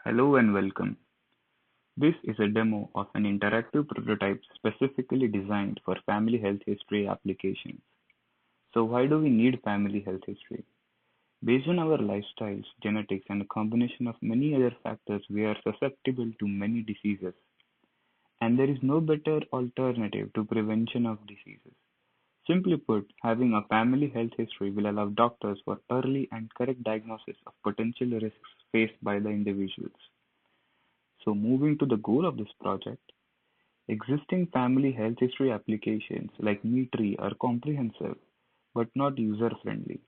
Hello and welcome. This is a demo of an interactive prototype specifically designed for family health history applications. So why do we need family health history? Based on our lifestyles, genetics, and a combination of many other factors, we are susceptible to many diseases, and there is no better alternative to prevention of diseases. Simply put, having a family health history will allow doctors for early and correct diagnosis of potential risks faced by the individuals. So moving to the goal of this project, existing family health history applications like MeTree are comprehensive but not user-friendly.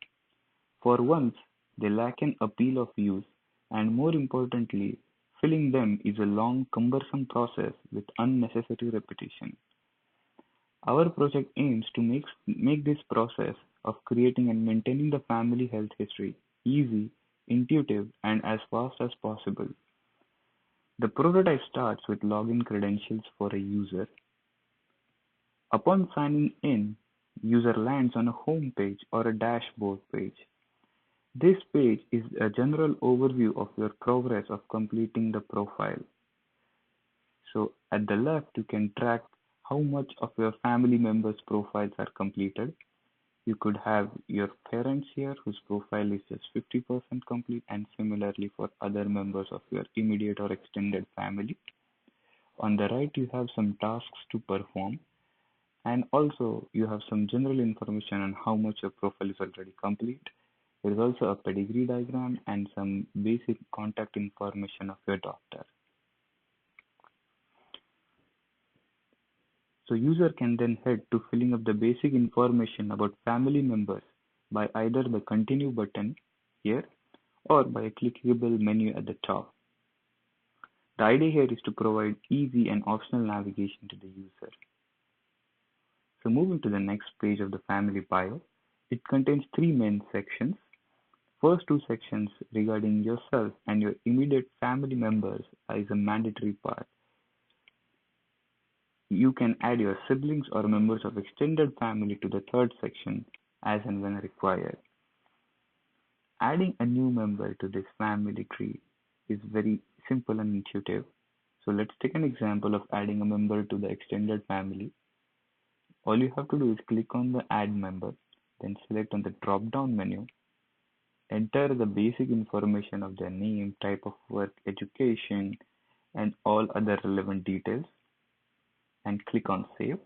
For once, they lack an appeal of use, and more importantly, filling them is a long, cumbersome process with unnecessary repetition. Our project aims to make this process of creating and maintaining the family health history easy, intuitive, and as fast as possible. The prototype starts with login credentials for a user. Upon signing in, user lands on a home page or a dashboard page. This page is a general overview of your progress of completing the profile. So at the left, you can track how much of your family members' profiles are completed. You could have your parents here whose profile is just 50% complete, and similarly for other members of your immediate or extended family. On the right, you have some tasks to perform, and also you have some general information on how much your profile is already complete. There is also a pedigree diagram and some basic contact information of your doctor. So user can then head to filling up the basic information about family members by either the continue button here or by a clickable menu at the top. The idea here is to provide easy and optional navigation to the user. So moving to the next page of the family bio, it contains three main sections. First two sections regarding yourself and your immediate family members is a mandatory part. You can add your siblings or members of extended family to the third section as and when required. Adding a new member to this family tree is very simple and intuitive. So let's take an example of adding a member to the extended family. All you have to do is click on the add member, then select on the drop down menu, enter the basic information of their name, type of work, education, and all other relevant details, and click on save.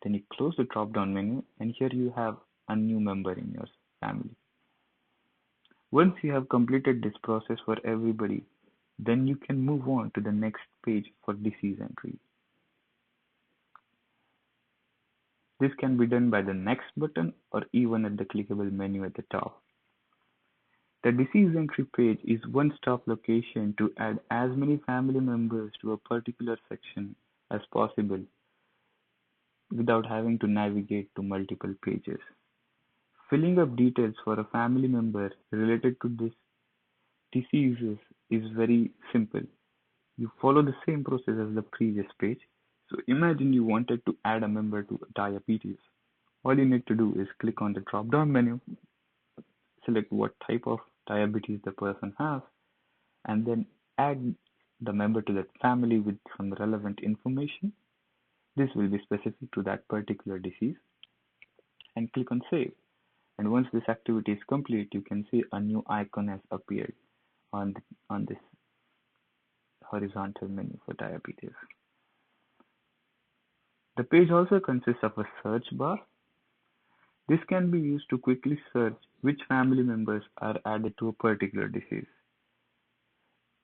Then you close the drop down menu, and here you have a new member in your family. Once you have completed this process for everybody, then you can move on to the next page for disease entry. This can be done by the next button or even at the clickable menu at the top. The disease entry page is one-stop location to add as many family members to a particular section as possible without having to navigate to multiple pages. Filling up details for a family member related to this diseases is very simple. You follow the same process as the previous page. So imagine you wanted to add a member to diabetes. All you need to do is click on the drop down menu, select what type of diabetes the person has, and then add the member to that family with some relevant information. This will be specific to that particular disease, and click on save. And once this activity is complete, you can see a new icon has appeared on this horizontal menu for diabetes. The page also consists of a search bar. This can be used to quickly search which family members are added to a particular disease.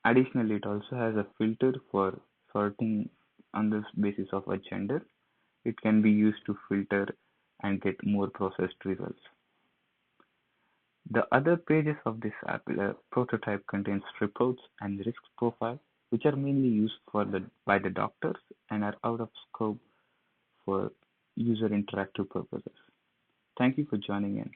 Additionally, it also has a filter for sorting on the basis of a gender. It can be used to filter and get more processed results. The other pages of this prototype contains reports and risk profile, which are mainly used by the doctors and are out of scope for user interactive purposes. Thank you for joining in.